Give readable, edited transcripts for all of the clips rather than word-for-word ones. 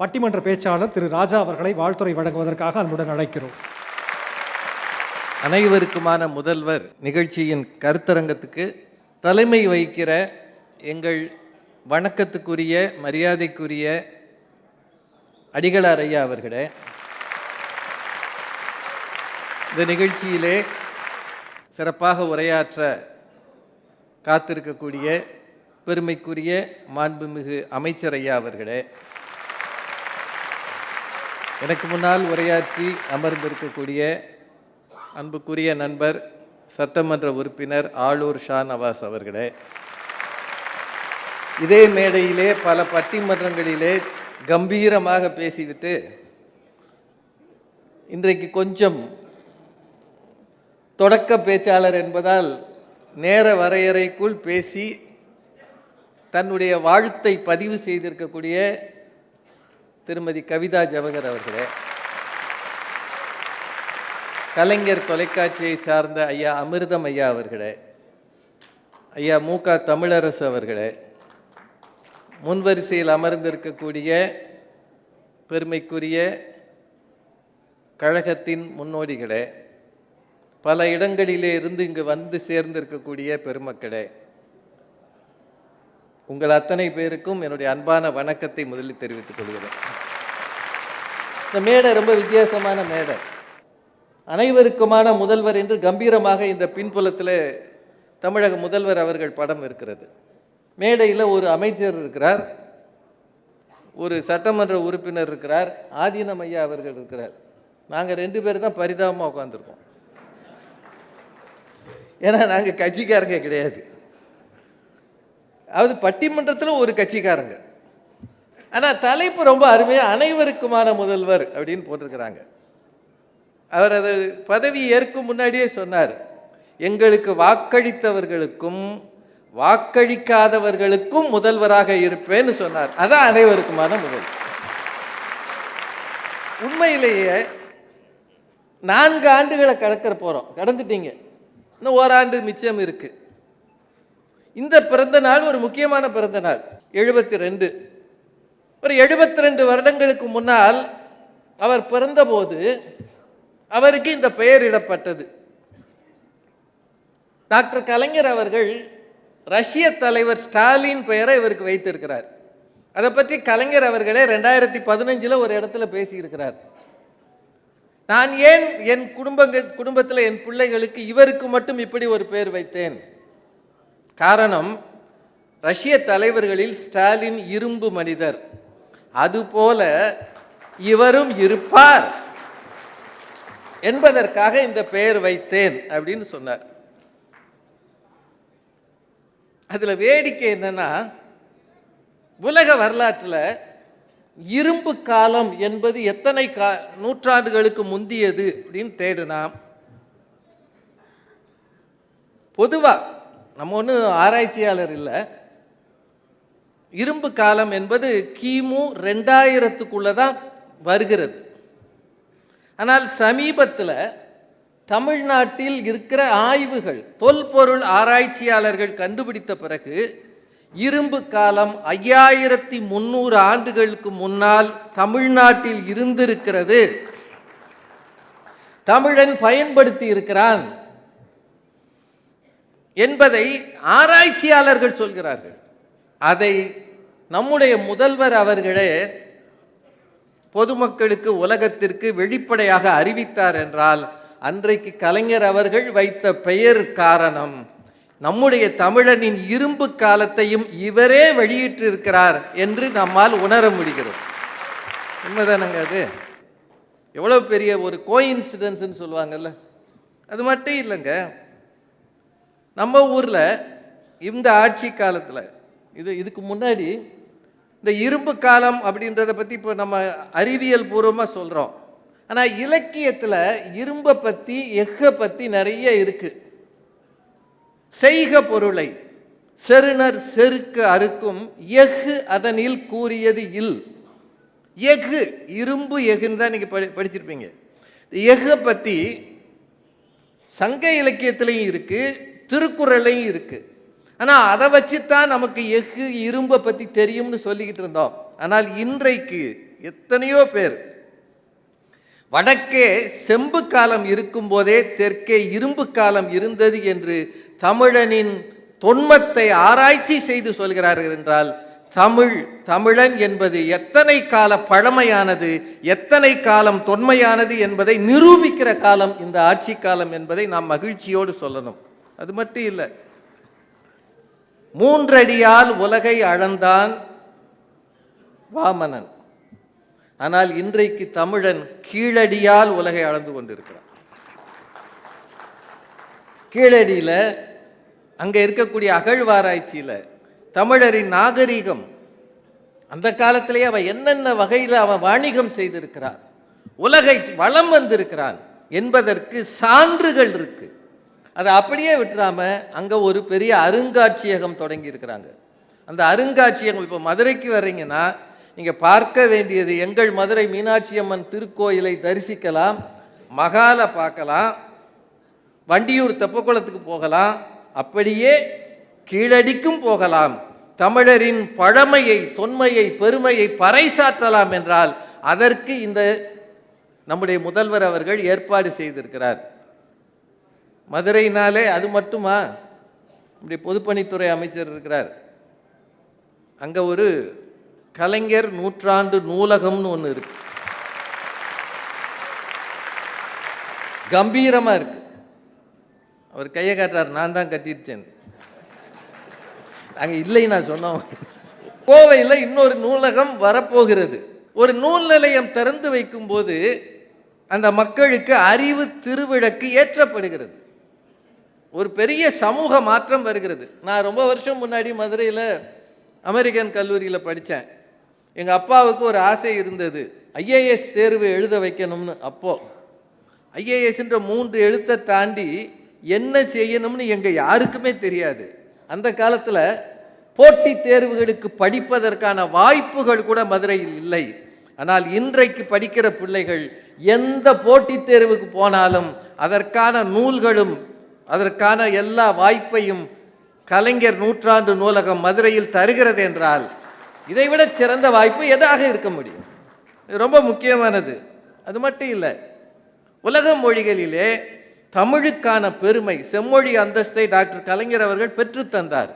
பட்டிமன்ற பேச்சாளர் திரு ராஜா அவர்களை வாழ்த்துரை வழங்குவதற்காக அன்புடன் அழைக்கிறோம். அனைவருக்குமான முதல்வர் நிகழ்ச்சியின் கருத்தரங்கத்துக்கு தலைமை வகிக்கிற எங்கள் வணக்கத்துக்குரிய மரியாதைக்குரிய அடிகளார் ஐயா அவர்களே, இந்த நிகழ்ச்சியிலே சிறப்பாக உரையாற்ற காத்திருக்கக்கூடிய பெருமைக்குரிய மாண்புமிகு அமைச்சர் ஐயா அவர்களே, எனக்கு முன்னால் உரையாற்றி அமர்ந்திருக்கக்கூடிய அன்புக்குரிய நண்பர் சட்டமன்ற உறுப்பினர் ஆளூர் ஷா நவாஸ் அவர்களே, இதே மேடையிலே பல பட்டிமன்றங்களிலே கம்பீரமாக பேசிவிட்டு இன்றைக்கு கொஞ்சம் தொடக்க பேச்சாளர் என்பதால் நேர வரையறைக்குள் பேசி தன்னுடைய வாழ்த்தை பதிவு செய்திருக்கக்கூடிய திருமதி கவிதா ஜவஹர் அவர்களே, கலைஞர் தொலைக்காட்சியை சார்ந்த ஐயா அமிர்தம் ஐயா அவர்களே, ஐயா மு.க. தமிழரசு அவர்களே, முன்வரிசையில் அமர்ந்திருக்கக்கூடிய பெருமைக்குரிய கழகத்தின் முன்னோடிகளே, பல இடங்களிலே இருந்து இங்கு வந்து சேர்ந்திருக்கக்கூடிய பெருமக்களே, உங்கள் அத்தனை பேருக்கும் என்னுடைய அன்பான வணக்கத்தை முதலில் தெரிவித்துக் கொள்கிறேன். இந்த மேடை ரொம்ப வித்தியாசமான மேடை. அனைவருக்குமான முதல்வர் என்று கம்பீரமாக இந்த பின்புலத்தில் தமிழக முதல்வர் அவர்கள் படம் இருக்கிறது. மேடையில் ஒரு அமைச்சர் இருக்கிறார், ஒரு சட்டமன்ற உறுப்பினர் இருக்கிறார், ஆதீனம் ஐயா அவர்கள் இருக்கிறார். நாங்கள் 2 பேர் தான் பரிதாபமாக உட்காந்துருக்கோம். ஏன்னா நாங்கள் கட்சிக்காரங்க கிடையாது. அதாவது பட்டிமன்றத்தில் ஒரு கட்சிக்காரங்க. ஆனால் தலைப்பு ரொம்ப அருமையாக அனைவருக்குமான முதல்வர் அப்படின்னு போட்டிருக்கிறாங்க. அவர் அது பதவி ஏற்கும் முன்னாடியே சொன்னார், எங்களுக்கு வாக்களித்தவர்களுக்கும் வாக்களிக்காதவர்களுக்கும் முதல்வராக இருப்பேன்னு சொன்னார். அதான் அனைவருக்குமான முதல்வர். உண்மையிலேயே 4 ஆண்டுகளை கடந்துட்டீங்க. இன்னும் ஓராண்டு மிச்சம் இருக்கு. இந்த பிறந்த நாள் ஒரு முக்கியமான பிறந்த நாள். 72 ஒரு 72 வருடங்களுக்கு முன்னால் அவர் பிறந்தபோது அவருக்கு இந்த பெயர் இடப்பட்டது. டாக்டர் கலைஞர் அவர்கள் ரஷ்ய தலைவர் ஸ்டாலின் பெயரை இவருக்கு வைத்திருக்கிறார். அதை பற்றி கலைஞர் அவர்களே 2015 ஒரு இடத்துல பேசியிருக்கிறார். நான் ஏன் என் குடும்பத்தில் என் பிள்ளைகளுக்கு இவருக்கு மட்டும் இப்படி ஒரு பெயர் வைத்தேன்? காரணம், ரஷ்ய தலைவர்களில் ஸ்டாலின் இரும்பு மனிதர், அதுபோல இவரும் இருப்பார் என்பதற்காக இந்த பெயர் வைத்தேன் அப்படின்னு சொன்னார். அதுல வேடிக்கை என்னன்னா, உலக வரலாற்றில் இரும்பு காலம் என்பது எத்தனை நூற்றாண்டுகளுக்கு முந்தியது அப்படின்னு தேடுனா, பொதுவா நம்ம ஒன்றும் ஆராய்ச்சியாளர் இல்லை, இரும்பு காலம் என்பது கிமு 2000க்குள்ள தான் வருகிறது. ஆனால் சமீபத்தில் தமிழ்நாட்டில் இருக்கிற ஆய்வுகள், தொல்பொருள் ஆராய்ச்சியாளர்கள் கண்டுபிடித்த பிறகு இரும்பு காலம் 5300 ஆண்டுகளுக்கு முன்னால் தமிழ்நாட்டில் இருந்திருக்கிறது, தமிழன் பயன்படுத்தி இருக்கிறான் என்பதை ஆராய்ச்சியாளர்கள் சொல்கிறார்கள். அதை நம்முடைய முதல்வர் அவர்களே பொதுமக்களுக்கு, உலகத்திற்கு வெளிப்படையாக அறிவித்தார் என்றால், அன்றைக்கு கலைஞர் அவர்கள் வைத்த பெயர் காரணம் நம்முடைய தமிழனின் இரும்பு காலத்தையும் இவரே வெளியிட்டிருக்கிறார் என்று நம்மால் உணர முடிகிறது. உண்மைதானங்க? அது எவ்வளோ பெரிய ஒரு கோஇன்சிடென்ஸ்ன்னு சொல்லுவாங்கல்ல, அது மட்டும் இல்லைங்க. நம்ம ஊரில் இந்த ஆட்சி காலத்தில் இதுக்கு முன்னாடி இந்த இரும்பு காலம் அப்படின்றத பற்றி இப்போ நம்ம அறிவியல் பூர்வமாக சொல்கிறோம். ஆனால் இலக்கியத்தில் இரும்பை பற்றி, எஃகை பற்றி நிறைய இருக்கு. செய்க பொருளை செருணர் செருக்கு அறுக்கும் எஃகு அதனில் கூறியது இல். எஃகு, இரும்பு எஃகுன்னு தான் நீங்கள் படிச்சிருப்பீங்க. எஃகை பற்றி சங்க இலக்கியத்திலையும் இருக்குது, திருக்குறளையும் இருக்குது. ஆனால் அதை வச்சு தான் நமக்கு எஃகு இரும்பை பற்றி தெரியும்னு சொல்லிக்கிட்டு இருந்தோம். ஆனால் இன்றைக்கு எத்தனையோ பேர். வடக்கே செம்பு காலம் இருக்கும் போதே தெற்கே இரும்பு காலம் இருந்தது என்று தமிழனின் தொன்மத்தை ஆராய்ச்சி செய்து சொல்கிறார்கள் என்றால், தமிழன் என்பது எத்தனை கால பழமையானது, எத்தனை காலம் தொன்மையானது என்பதை நிரூபிக்கிற காலம் இந்த ஆட்சி காலம் என்பதை நாம் மகிழ்ச்சியோடு சொல்லணும். அது மட்டும் இல்லை, 3 அடியால் உலகை அளந்தான் வாமனன். ஆனால் இன்றைக்கு தமிழன் கீழடியால் உலகை அளந்து கொண்டிருக்கிறான். கீழடியில் அங்கே இருக்கக்கூடிய அகழ்வாராய்ச்சியில் தமிழரின் நாகரீகம், அந்த காலத்திலேயே அவன் என்னென்ன வகையில் அவன் வாணிகம் செய்திருக்கிறான், உலகை வளம் வந்திருக்கிறான் என்பதற்கு சான்றுகள் இருக்கு. அதை அப்படியே விட்டுறாம அங்கே ஒரு பெரிய அருங்காட்சியகம் தொடங்கி இருக்கிறாங்க. அந்த அருங்காட்சியகம் இப்போ மதுரைக்கு வர்றீங்கன்னா நீங்கள் பார்க்க வேண்டியது, எங்கள் மதுரை மீனாட்சி அம்மன் திருக்கோயிலை தரிசிக்கலாம், மகாலை பார்க்கலாம், வண்டியூர் தெப்பக்குளத்துக்கு போகலாம், அப்படியே கீழடிக்கும் போகலாம். தமிழரின் பழமையை, தொன்மையை, பெருமையை பறைசாற்றலாம் என்றால் அதற்கு இந்த நம்முடைய முதல்வர் அவர்கள் ஏற்பாடு செய்திருக்கிறார். மதுரையினாலே அது மட்டுமா, நம்முடைய பொதுப்பணித்துறை அமைச்சர் இருக்கிறார், அங்கே ஒரு கலைஞர் நூற்றாண்டு நூலகம்னு ஒன்று இருக்கு, கம்பீரமாக இருக்கு. அவர் கையை காட்டுறார், நான் தான் கட்டிருச்சேன். நாங்கள் இல்லை நான் சொன்னோம். கோவையில் இன்னொரு நூலகம் வரப்போகிறது. ஒரு நூல் நிலையம் திறந்து வைக்கும் போது அந்த மக்களுக்கு அறிவு திருவிளக்கு ஏற்றப்படுகிறது, ஒரு பெரிய சமூக மாற்றம் வருகிறது. நான் ரொம்ப வருஷம் முன்னாடி மதுரையில் அமெரிக்கன் கல்லூரியில் படித்தேன். எங்கள் அப்பாவுக்கு ஒரு ஆசை இருந்தது, ஐஏஎஸ் தேர்வு எழுத வைக்கணும்னு. அப்போது ஐஏஎஸ்ன்ற 3 எழுத்தை தாண்டி என்ன செய்யணும்னு எங்கள் யாருக்குமே தெரியாது. அந்த காலத்தில் போட்டித் தேர்வுகளுக்கு படிப்பதற்கான வாய்ப்புகள் கூட மதுரையில் இல்லை. ஆனால் இன்றைக்கு படிக்கிற பிள்ளைகள் எந்த போட்டித் தேர்வுக்கு போனாலும் அதற்கான நூல்களும் அதற்கான எல்லா வாய்ப்பையும் கலைஞர் நூற்றாண்டு நூலகம் மதுரையில் தருகிறது என்றால் இதைவிட சிறந்த வாய்ப்பு எதாக இருக்க முடியும்? இது ரொம்ப முக்கியமானது. அது மட்டும் இல்லை, உலக மொழிகளிலே தமிழுக்கான பெருமை, செம்மொழி அந்தஸ்தை டாக்டர் கலைஞர் அவர்கள் பெற்று தந்தார்.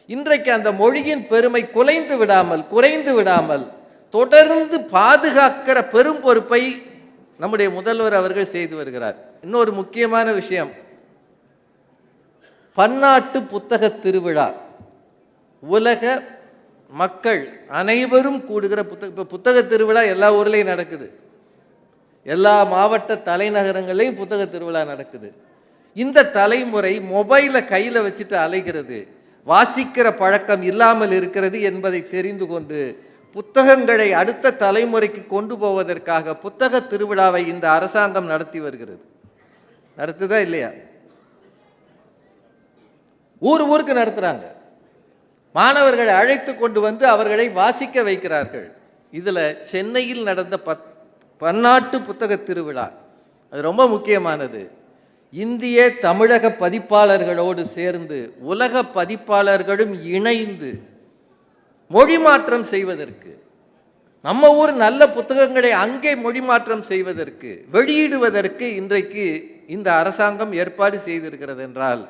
இன்றைக்கு அந்த மொழியின் பெருமை குறைந்து விடாமல் தொடர்ந்து பாதுகாக்கிற பெரும் பொறுப்பை நம்முடைய முதல்வர் அவர்கள் செய்து வருகிறார். இன்னொரு முக்கியமான விஷயம், பன்னாட்டு புத்தக திருவிழா. உலக மக்கள் அனைவரும் கூடுகிற புத்தக திருவிழா எல்லா ஊர்லேயும் நடக்குது, எல்லா மாவட்ட தலைநகரங்களையும் புத்தக திருவிழா நடக்குது. இந்த தலைமுறை மொபைலை கையில் வச்சுட்டு அலைகிறது, வாசிக்கிற பழக்கம் இல்லாமல் இருக்கிறது என்பதை தெரிந்து கொண்டு புத்தகங்களை அடுத்த தலைமுறைக்கு கொண்டு போவதற்காக புத்தக திருவிழாவை இந்த அரசாங்கம் நடத்தி வருகிறது. நடத்துதா இல்லையா? ஊருக்கு நடத்துகிறாங்க. மாணவர்களை அழைத்து கொண்டு வந்து அவர்களை வாசிக்க வைக்கிறார்கள். இதில் சென்னையில் நடந்த பன்னாட்டு புத்தக திருவிழா அது ரொம்ப முக்கியமானது. இந்திய தமிழக பதிப்பாளர்களோடு சேர்ந்து உலக பதிப்பாளர்களும் இணைந்து மொழி மாற்றம் செய்வதற்கு, நம்ம ஊர் நல்ல புத்தகங்களை அங்கே மொழி மாற்றம் செய்வதற்கு, வெளியிடுவதற்கு இன்றைக்கு இந்த அரசாங்கம் ஏற்பாடு செய்திருக்கிறது என்றால்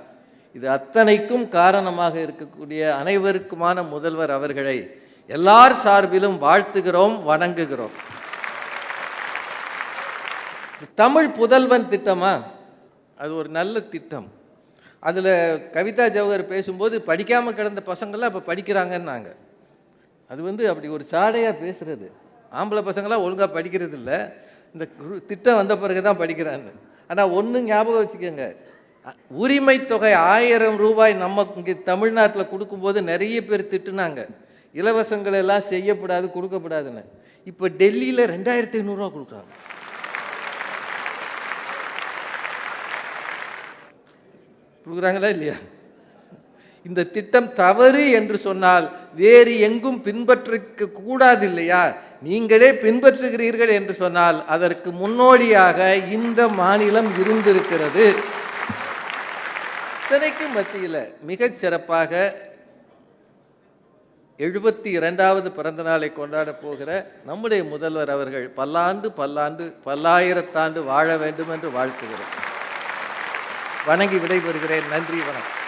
இது அத்தனைக்கும் காரணமாக இருக்கக்கூடிய அனைவருக்குமான முதல்வர் அவர்களை எல்லார் சார்பிலும் வாழ்த்துகிறோம், வணங்குகிறோம். தமிழ் புதல்வன் திட்டமா, அது ஒரு நல்ல திட்டம். அதில் கவிதா ஜவஹர் பேசும்போது படிக்காமல் கிடந்த பசங்கள்லாம் இப்போ படிக்கிறாங்கன்னாங்க. அது அப்படி ஒரு சாடையாக பேசுகிறது. ஆம்பளை பசங்களாம் ஒழுங்காக படிக்கிறது இல்லை, இந்த திட்டம் வந்த பிறகு தான் படிக்கிறான்னு. ஆனால் ஒன்று ஞாபகம் வச்சுக்கோங்க, உரிமை தொகை 1000 ரூபாய் நம்ம இங்கே தமிழ்நாட்டில் கொடுக்கும்போது நிறைய பேர் திட்டுனாங்க, இலவசங்கள் எல்லாம் செய்யப்படாது, கொடுக்கப்படாதுன்னு. இப்போ டெல்லியில் 2500 ரூபா கொடுக்குறாங்க. கொடுக்குறாங்களா இல்லையா? இந்த திட்டம் தவறு என்று சொன்னால் வேறு எங்கும் பின்பற்ற கூடாது இல்லையா? நீங்களே பின்பற்றுகிறீர்கள் என்று சொன்னால் அதற்கு முன்னோடியாக இந்த மாநிலம் இருந்திருக்கிறது. இத்தனைக்கும் மத்தியில் மிகச் சிறப்பாக 72வது பிறந்த நாளை கொண்டாட போகிற நம்முடைய முதல்வர் அவர்கள் பல்லாண்டு பல்லாண்டு பல்லாயிரத்தாண்டு வாழ வேண்டும் என்று வாழ்த்துகிறேன். வணங்கி விடைபெறுகிறேன். நன்றி, வணக்கம்.